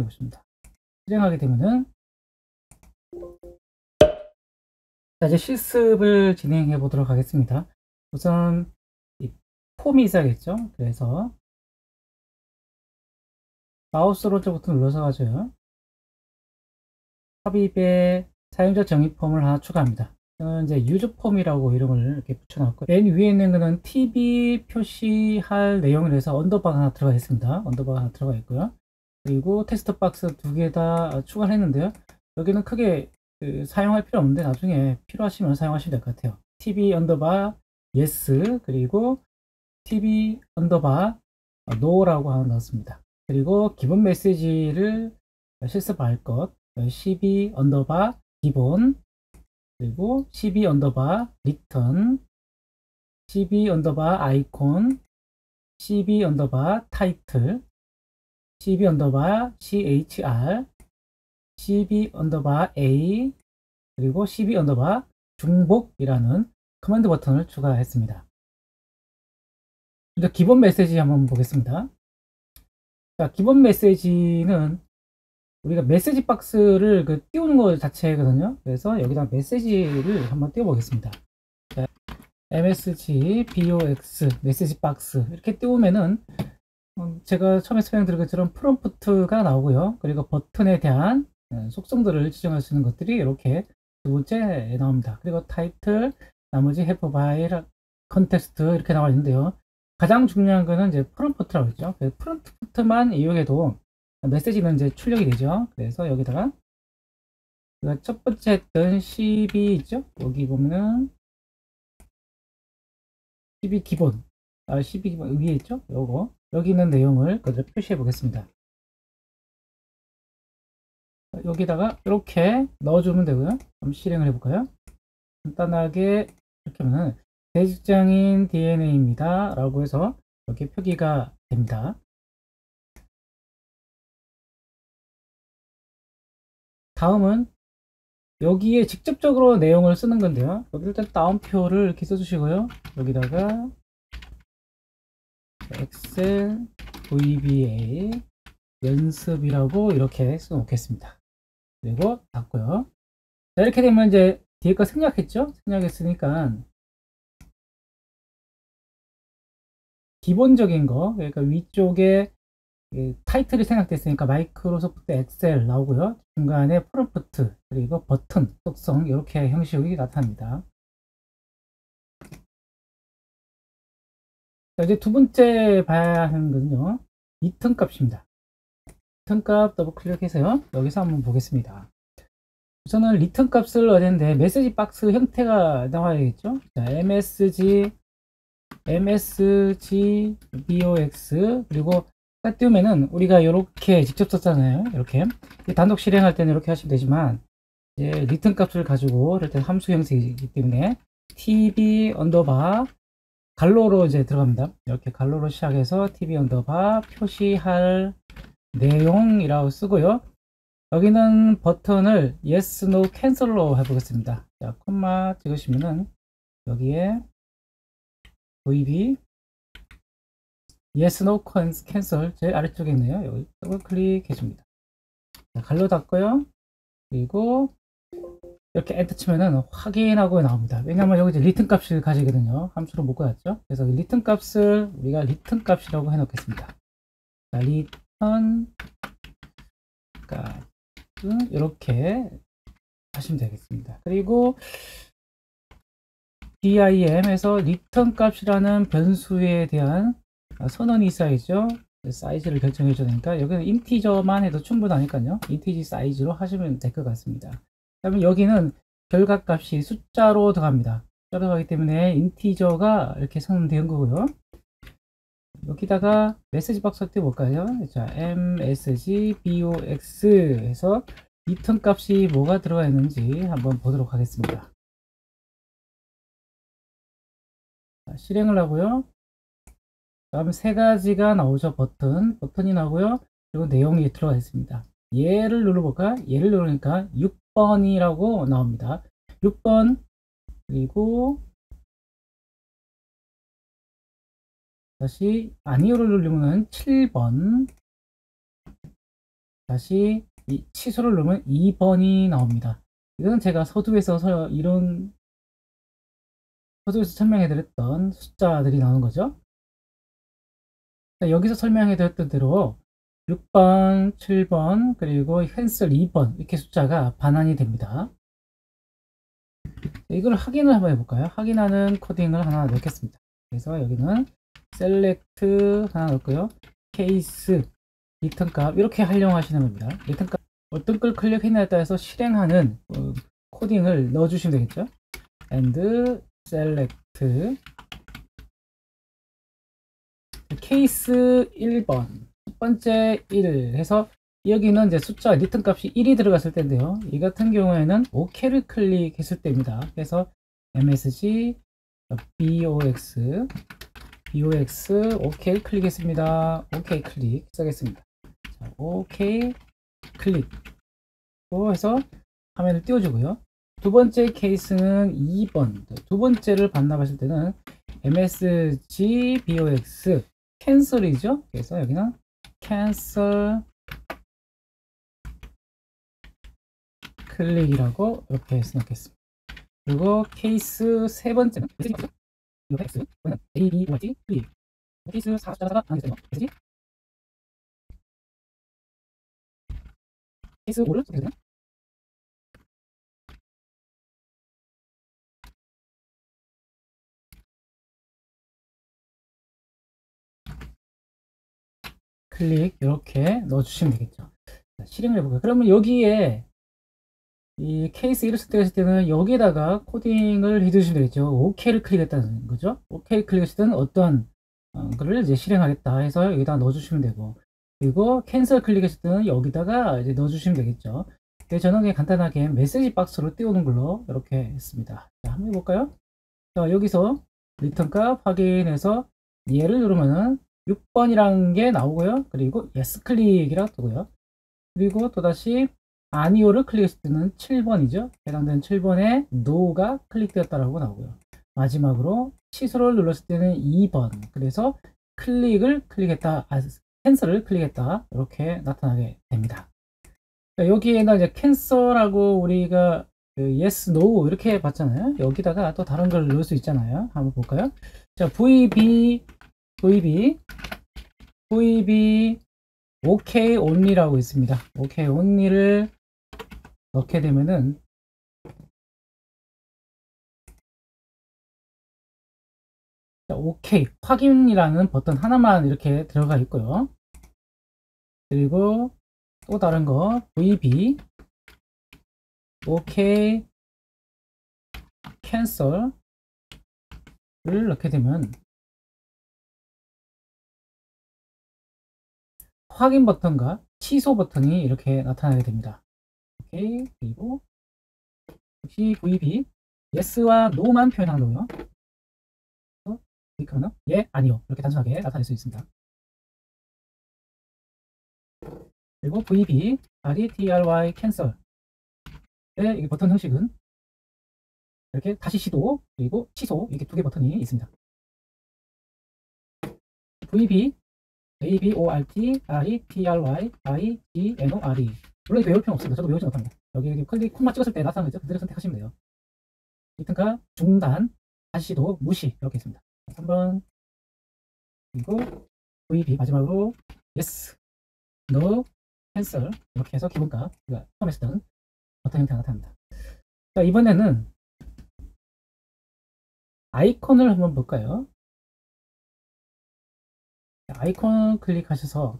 있습니다. 실행하게 되면은 자, 이제 실습을 진행해 보도록 하겠습니다. 우선 이 폼이 있어야겠죠. 그래서 마우스 오른쪽 버튼 눌러서 가져요. 삽입에 사용자 정의 폼을 하나 추가합니다. 저는 이제 유즈 폼이라고 이름을 이렇게 붙여놨고, 맨 위에 있는 거는 TV 표시할 내용을 해서 언더바가 하나 들어가 있습니다. 언더바가 하나 들어가 있고요. 그리고 텍스트 박스 2개 다 추가를 했는데요. 여기는 크게 사용할 필요 없는데 나중에 필요하시면 사용하시면 될 것 같아요. TV 언더바 yes, 그리고 TV 언더바 no라고 하나 넣었습니다. 그리고 기본 메시지를 실습할 것 12 언더바 기본, 그리고 12 언더바 리턴, 12 언더바 아이콘, 12 언더바 타이틀, 12 언더바 chr, 12 언더바 a, 그리고 12 언더바 중복이라는 커맨드 버튼을 추가했습니다. 이제 기본 메시지 한번 보겠습니다. 자, 기본 메시지는 우리가 메시지 박스를 띄우는 것 자체거든요. 그래서 여기다 메시지를 한번 띄워 보겠습니다. 자, msg box 메시지 박스 이렇게 띄우면은 제가 처음에 설명드린 것처럼 프롬프트가 나오고요. 그리고 버튼에 대한 속성들을 지정할 수 있는 것들이 이렇게 두 번째 나옵니다. 그리고 타이틀, 나머지 헬프 바일, 컨텍스트 이렇게 나와 있는데요. 가장 중요한 거는 이제 프롬프트라고 했죠. 프롬프트만 이용해도 메시지는 이제 출력이 되죠. 그래서 여기다가 첫 번째 했던 12 있죠. 여기 보면은 12 기본, 12 기본 위에 있죠. 요거 여기 있는 내용을 그대로 표시해 보겠습니다. 여기다가 이렇게 넣어주면 되고요. 한번 실행을 해볼까요? 간단하게 이렇게 하면 대직장인 DNA입니다 라고 해서 이렇게 표기가 됩니다. 다음은 여기에 직접적으로 내용을 쓰는 건데요. 여기 일단 다운표를 이렇게 써주시고요. 여기다가 엑셀 VBA 연습이라고 이렇게 써놓겠습니다. 그리고 닫고요. 자, 이렇게 되면 이제 뒤에 거 생략했죠? 생략했으니까 기본적인 거, 그러니까 위쪽에 타이틀이 생략됐으니까 마이크로소프트 엑셀 나오고요. 중간에 프롬프트, 그리고 버튼, 속성 이렇게 형식이 나타납니다. 자, 이제 두 번째 봐야 하는 거는요. 리턴 값입니다. 리턴 값 더블 클릭해서요. 여기서 한번 보겠습니다. 우선은 리턴 값을 넣어야 되는데 메시지 박스 형태가 나와야겠죠. 자, msg box 그리고 딱 띄우면은 우리가 이렇게 직접 썼잖아요. 이렇게 단독 실행할 때는 이렇게 하시면 되지만 이제 리턴 값을 가지고 이럴 때 함수 형식이기 때문에 tb 언더바 갈로로 이제 들어갑니다. 이렇게 갈로로 시작해서 tb 언더바 표시할 내용이라고 쓰고요. 여기는 버튼을 yes, no, cancel로 해보겠습니다. 자, 콤마 찍으시면은 여기에 VB yes, no, cancel 제일 아래쪽에 있네요. 여기 더블 클릭해 줍니다. 자, 갈로 닫고요. 그리고 이렇게 엔터 치면은 확인하고 나옵니다. 왜냐면 여기 이제 리턴 값을 가지거든요. 함수로 못 가졌죠. 그래서 리턴 값을 우리가 리턴 값이라고 해 놓겠습니다. 자, 리턴 값 이렇게 하시면 되겠습니다. 그리고 dim에서 리턴 값이라는 변수에 대한 선언이 있어야죠. 사이즈를 결정해 줘야 되니까 여기는 인티저만 해도 충분하니까요. 인티지 사이즈로 하시면 될 것 같습니다. 그다음에 여기는 결과 값이 숫자로 들어갑니다. 숫자로 들어가기 때문에 인티저가 이렇게 선언된 거고요. 여기다가 메시지 박스 때 볼까요? 자, msg box 해서 리턴 값이 뭐가 들어가 있는지 한번 보도록 하겠습니다. 자, 실행을 하고요. 다음 세 가지가 나오죠. 버튼이 나오고요. 그리고 내용이 들어가 있습니다. 얘를 눌러볼까? 얘를 누르니까 6번이라고 나옵니다. 6번 그리고 다시 아니오를 누르면 7번 다시 이 취소를 누르면 2번이 나옵니다. 이건 제가 서두에서 설명해드렸던 숫자들이 나오는 거죠. 여기서 설명해드렸던 대로 6번, 7번, 그리고 캔슬 2번 이렇게 숫자가 반환이 됩니다. 이걸 확인을 한번 해볼까요? 확인하는 코딩을 하나 넣겠습니다. 그래서 여기는 select 하나 넣고요. case 리턴 값 이렇게 활용하시는 겁니다. 리턴 값 어떤 걸 클릭했냐에 따라서 실행하는 코딩을 넣어주시면 되겠죠. and select 케이스 1번 첫 번째 1 해서 여기는 이제 숫자 리턴 값이 1이 들어갔을 때인데요. 이 같은 경우에는 OK를 클릭했을 때입니다. 그래서 MSG BOX OK 클릭했습니다. OK 클릭 쓰겠습니다. 자, OK 클릭 해서 화면을 띄워주고요. 두 번째 케이스는 2번 두 번째를 반납하실 때는 MSG BOX 캔슬이죠. 그래서 여기는 캔슬 클릭이라고 이렇게 넣겠습니다. 그리고 케이스 세 번째는 BOX ABOX 클릭 케이스 4숫자가 안 되죠. 케이스 5를 어떻게 되나? 클릭 이렇게 넣어주시면 되겠죠. 자, 실행을 해볼까요? 그러면 여기에 이 케이스 1을 선택하실 때는 여기에다가 코딩을 해주시면 되겠죠. OK를 클릭했다는 거죠. OK를 클릭했을 때는 어떤 거를 이제 실행하겠다 해서 여기다 넣어주시면 되고, 그리고 캔슬 클릭했을 때는 여기다가 이제 넣어주시면 되겠죠. 저는 그냥 간단하게 메시지 박스로 띄우는 걸로 이렇게 했습니다. 자, 한번 해볼까요? 자, 여기서 리턴 값 확인해서 얘를 누르면은 6번이라는 게 나오고요. 그리고 yes 클릭이라고 뜨고요. 그리고 또다시 아니오를 클릭했을 때는 7번이죠. 해당되는 7번에 no가 클릭되었다라고 나오고요. 마지막으로 취소를 눌렀을 때는 2번. 그래서 클릭했다, 캔슬을 클릭했다. 이렇게 나타나게 됩니다. 여기에는 이제 캔슬하고 우리가 yes, no 이렇게 봤잖아요. 여기다가 또 다른 걸 넣을 수 있잖아요. 한번 볼까요? 자, VB OK only라고 있습니다. OK only를 넣게 되면은 OK 확인이라는 버튼 하나만 이렇게 들어가 있고요. 그리고 또 다른 거 VB OK cancel을 넣게 되면 확인 버튼과 취소 버튼이 이렇게 나타나게 됩니다. 오케이. 그리고 역시 VB yes와 no만 표현한 거고요. 클릭하면 예, 아니요 이렇게 단순하게 나타낼 수 있습니다. 그리고 VB try cancel 이 버튼 형식은 이렇게 다시 시도 그리고 취소 이렇게 두 개 버튼이 있습니다. VB ABORT RETRY IGNORE 물론 외울 필요 없습니다. 저도 외우지 못합니다. 여기 클릭 콤마 찍었을 때 나타나는 거죠. 그대로 선택하시면 돼요. 리턴카 중단 다시 시도 무시 이렇게 있습니다. 3번 그리고 VB 마지막으로 yes, no, cancel 이렇게 해서 기본값 우리가 처음에 쓰던 버튼 형태가 나타납니다. 자, 이번에는 아이콘을 한번 볼까요? 아이콘 클릭하셔서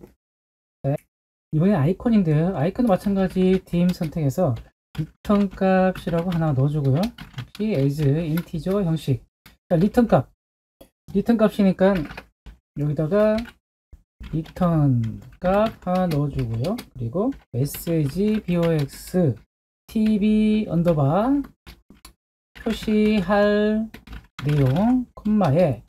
이번에 아이콘인데요. 아이콘도 마찬가지 dim 선택해서 리턴 값이라고 하나 넣어주고요. 역시 as 인티저 형식. 자, 리턴 값이니까 여기다가 리턴 값 하나 넣어주고요. 그리고 message box tb 언더바 표시할 내용 콤마에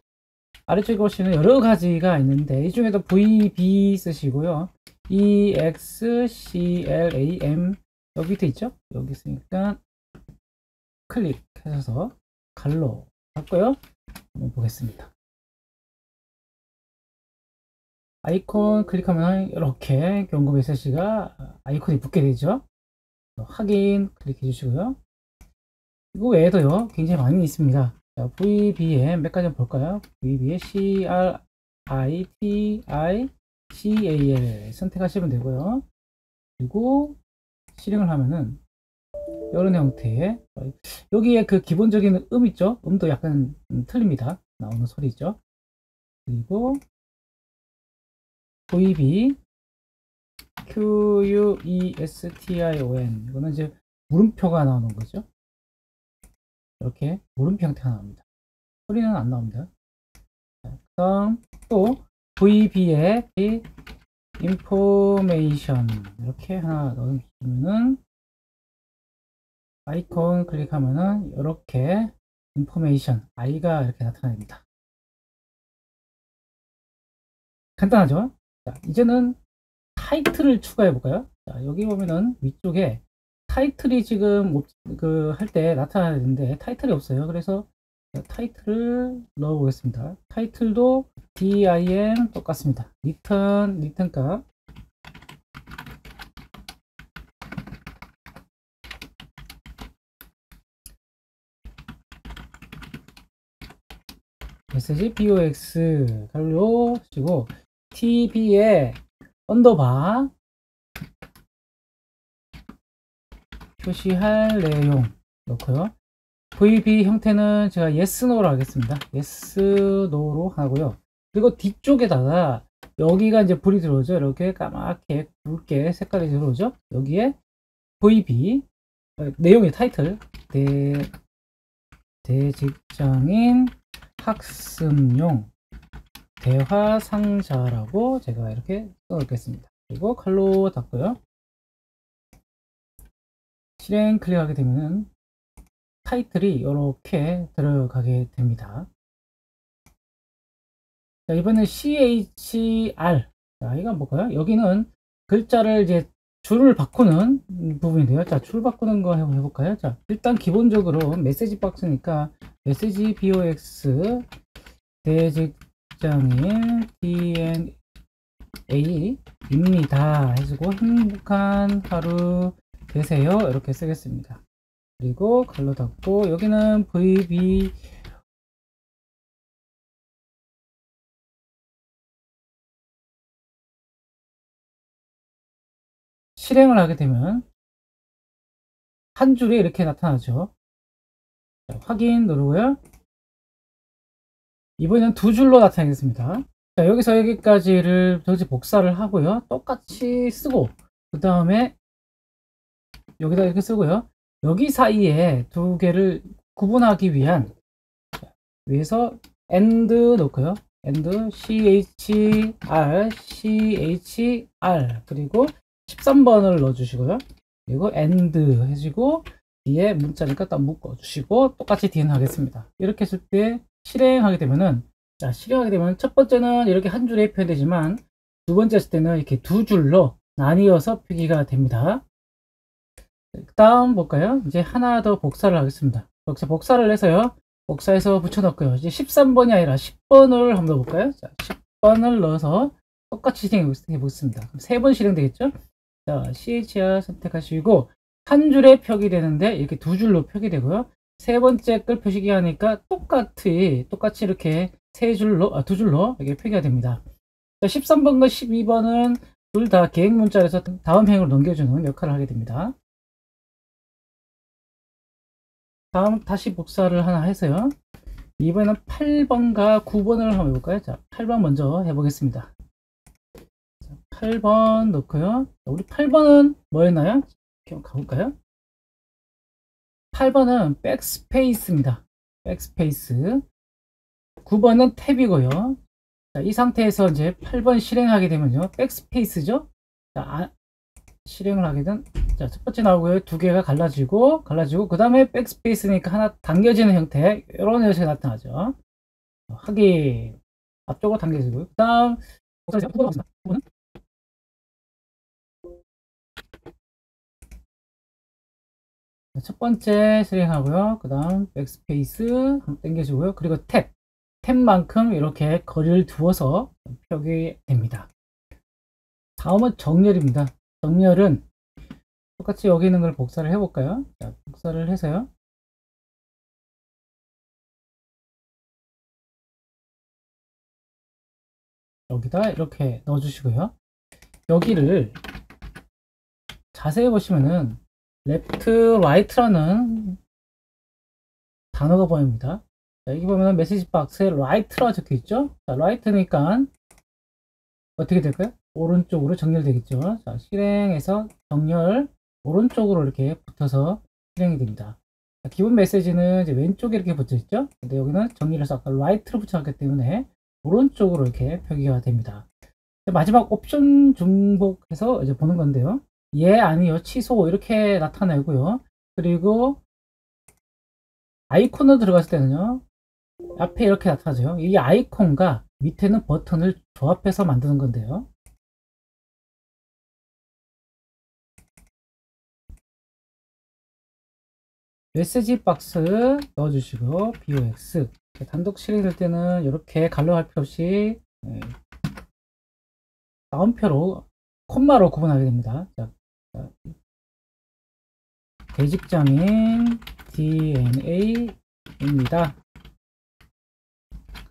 아래쪽에 보시면 여러 가지가 있는데 이 중에도 VB 쓰시고요. EXCLAM 여기 밑에 있죠? 여기 있으니까 클릭해서 갈로 바꿔요. 한번 보겠습니다. 아이콘 클릭하면 이렇게 경고 메시지가 아이콘이 붙게 되죠. 확인 클릭해 주시고요. 이거 외에도요, 굉장히 많이 있습니다. 자, VBM 몇 가지 한번 볼까요? VBM CRITICAL 선택하시면 되고요. 그리고 실행을 하면은 이런 형태의, 여기에 그 기본적인 음 있죠? 음도 약간 틀립니다. 나오는 소리 있죠? 그리고 VB QUESTION 이거는 이제 물음표가 나오는 거죠. 이렇게 물음표 형태가 나옵니다. 소리는 안 나옵니다. 그다음 또 VB의 information 이렇게 하나 넣어주면은 아이콘 클릭하면은 이렇게 information i가 이렇게 나타납니다. 간단하죠? 자, 이제는 타이틀을 추가해 볼까요? 자, 여기 보면은 위쪽에 타이틀이 지금 그 할 때 나타나야 되는데 타이틀이 없어요. 그래서 타이틀을 넣어 보겠습니다. 타이틀도 dim 똑같습니다. 리턴 값 메시지 box 갈로 시고 tb에 언더바 표시할 내용 넣고요. VB 형태는 제가 yes, no로 하겠습니다. yes, no로 하고요. 그리고 뒤쪽에다가 여기가 이제 불이 들어오죠. 이렇게 까맣게 붉게 색깔이 들어오죠. 여기에 VB 내용의 타이틀 대직장인 학습용 대화 상자라고 제가 이렇게 써놓겠습니다. 그리고 칼로 닫고요. 실행 클릭하게 되면 타이틀이 이렇게 들어가게 됩니다. 자, 이번엔 CHR. 자, 이거 볼까요? 여기는 글자를 이제 줄을 바꾸는 부분인데요. 자, 줄 바꾸는 거 해볼까요? 자, 일단 기본적으로 메시지 박스니까 메시지 box 대직장인 DNA입니다. 해주고 행복한 하루 되세요. 이렇게 쓰겠습니다. 그리고 갈로 닫고 여기는 VB 실행을 하게 되면 한 줄이 이렇게 나타나죠. 자, 확인 누르고요. 이번에는 두 줄로 나타나겠습니다. 자, 여기서 여기까지를 도대체 복사를 하고요. 똑같이 쓰고 그 다음에 여기다 이렇게 쓰고요. 여기 사이에 두 개를 구분하기 위한 위에서 and 넣고요. and chr 그리고 13번을 넣어주시고요. 그리고 and 해주고 뒤에 문자니까 딱 묶어주시고 똑같이 뒤는 하겠습니다. 이렇게 했을 때 실행하게 되면은 자, 실행하게 되면 첫 번째는 이렇게 한 줄에 표현되지만 두 번째 했을 때는 이렇게 두 줄로 나뉘어서 표기가 됩니다. 그 다음 볼까요? 이제 하나 더 복사를 하겠습니다. 복사를 해서요. 복사해서 붙여넣고요. 이제 13번이 아니라 10번을 한번 넣어볼까요? 자, 10번을 넣어서 똑같이 실행해 보겠습니다. 그럼 3번 실행되겠죠? 자, CHR 선택하시고 한 줄에 표기되는데 이렇게 두 줄로 표기되고요. 세 번째 걸 표시기 하니까 똑같이 이렇게 두 줄로 이렇게 표기가 됩니다. 자, 13번과 12번은 둘 다 계획 문자에서 다음 행으로 넘겨주는 역할을 하게 됩니다. 다음 다시 복사를 하나 해서요. 이번에는 8번과 9번을 한번 해볼까요? 자, 8번 먼저 해보겠습니다. 자, 8번 넣고요. 우리 8번은 뭐였나요? 한번 가볼까요? 8번은 백스페이스입니다. 백스페이스. 9번은 탭이고요. 자, 이 상태에서 이제 8번 실행하게 되면요. 백스페이스죠? 자, 실행을 하게 된, 자, 첫 번째 나오고요. 두 개가 갈라지고, 그 다음에 백스페이스니까 하나 당겨지는 형태, 이런 형태가 나타나죠. 확인. 앞쪽으로 당겨지고요. 그 다음, 첫 번째 실행하고요. 그 다음, 백스페이스 한번 당겨주고요. 그리고 탭. 탭만큼 이렇게 거리를 두어서 표기됩니다. 다음은 정렬입니다. 정렬은 똑같이 여기 있는 걸 복사를 해볼까요? 자, 복사를 해서요. 여기다 이렇게 넣어주시고요. 여기를 자세히 보시면은 left, right라는 단어가 보입니다. 자, 여기 보면 메시지 박스에 right라고 적혀 있죠. 자, right니까 어떻게 될까요? 오른쪽으로 정렬되겠죠. 자, 실행해서 정렬 오른쪽으로 이렇게 붙어서 실행이 됩니다. 자, 기본 메시지는 이제 왼쪽에 이렇게 붙어 있죠. 근데 여기는 정렬해서 아까 right로 붙여놨기 때문에 오른쪽으로 이렇게 표기가 됩니다. 자, 마지막 옵션 중복해서 이제 보는 건데요. 예, 아니요, 취소 이렇게 나타내고요. 그리고 아이콘으로 들어갔을 때는요. 앞에 이렇게 나타나죠. 이 아이콘과 밑에는 버튼을 조합해서 만드는 건데요. 메시지 박스 넣어주시고 box 단독 실행될 때는 이렇게 갈로할 필요 없이 다운표로 콤마로 구분하게 됩니다. 자, 대직장인 DNA입니다.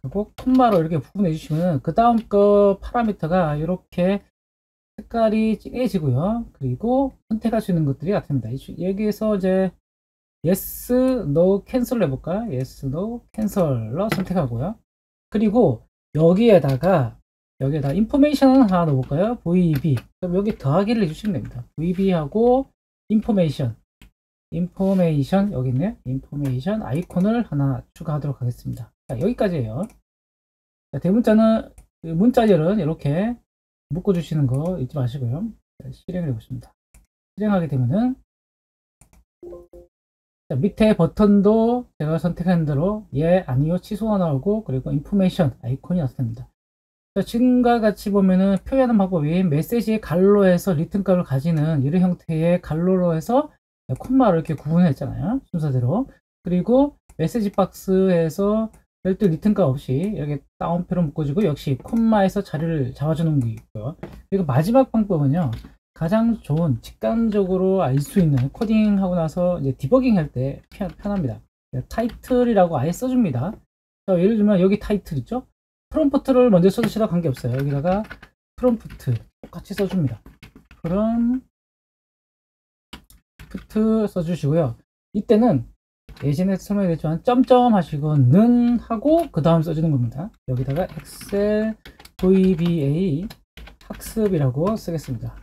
그리고 콤마로 이렇게 구분해 주시면 그 다음 거 파라미터가 이렇게 색깔이 진해지고요. 그리고 선택할 수 있는 것들이 나타납니다. 여기에서 이제 yes, no, cancel 해볼까? yes, no, cancel로 선택하고요. 그리고 여기에다가 information 하나 넣어볼까요? VB. 그럼 여기 더하기를 해주시면 됩니다. VB하고 information 여기 있네요. information 아이콘을 하나 추가하도록 하겠습니다. 자, 여기까지예요. 자, 대문자는 문자열은 이렇게 묶어주시는 거 잊지 마시고요. 자, 실행을 해보십니다. 실행하게 되면은 자, 밑에 버튼도 제가 선택한 대로 예, 아니요, 취소가 나오고 그리고 인포메이션 아이콘이 나타납니다. 자, 지금과 같이 보면은 표현하는 방법이 메시지의 갈로에서 리턴값을 가지는 이런 형태의 갈로로 해서 콤마를 이렇게 구분했잖아요. 순서대로. 그리고 메시지 박스에서 별도 리턴값 없이 이렇게 다운표로 묶어주고 역시 콤마에서 자리를 잡아주는 게 있고요. 그리고 마지막 방법은요. 가장 좋은 직관적으로 알 수 있는 코딩하고 나서 이제 디버깅 할 때 편합니다. 타이틀이라고 아예 써줍니다. 자, 예를 들면 여기 타이틀 있죠? 프롬프트를 먼저 써주시다 관계없어요. 여기다가 프롬프트 똑같이 써줍니다. 프롬프트 써주시고요. 이때는 예전에 설명드렸지만 점점 하시고 는 하고 그 다음 써주는 겁니다. 여기다가 엑셀 VBA 학습이라고 쓰겠습니다.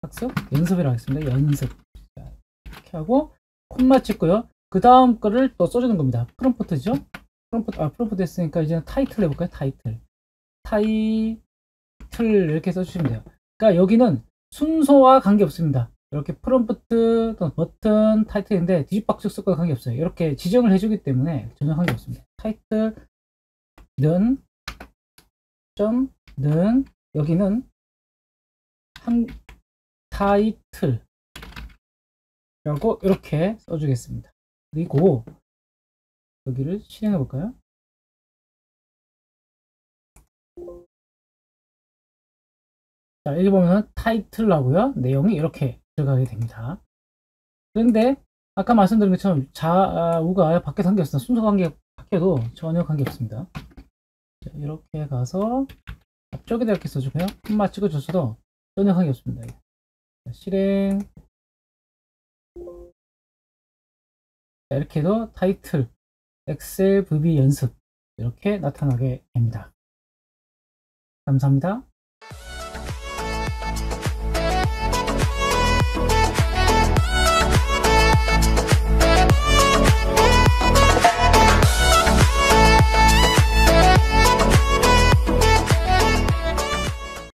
학습? 연습이라고 하겠습니다. 연습. 이렇게 하고 콤마 찍고요. 그 다음 거를 또 써주는 겁니다. 프롬프트죠? 프롬프트 했으니까 이제 타이틀 해볼까요? 타이틀 이렇게 써주시면 돼요. 그러니까 여기는 순서와 관계없습니다. 이렇게 프롬프트 또는 버튼 타이틀인데 뒤집박죽 쓸 관계없어요. 이렇게 지정을 해주기 때문에 전혀 관계없습니다. 타이틀 는 여기는 타이틀 라고 이렇게 써주겠습니다. 그리고 여기를 실행해 볼까요? 자, 여기 보면 타이틀하고요. 내용이 이렇게 들어가게 됩니다. 그런데 아까 말씀드린 것처럼 좌우가 밖에 관계없습니다. 순서 관계 바뀌어도 전혀 관계없습니다. 자, 이렇게 가서 앞쪽에다 이렇게 써주고요. 콤마 찍어줬어도 전혀 관계없습니다. 자, 실행. 자, 이렇게 해도 타이틀 엑셀 VB 연습 이렇게 나타나게 됩니다. 감사합니다.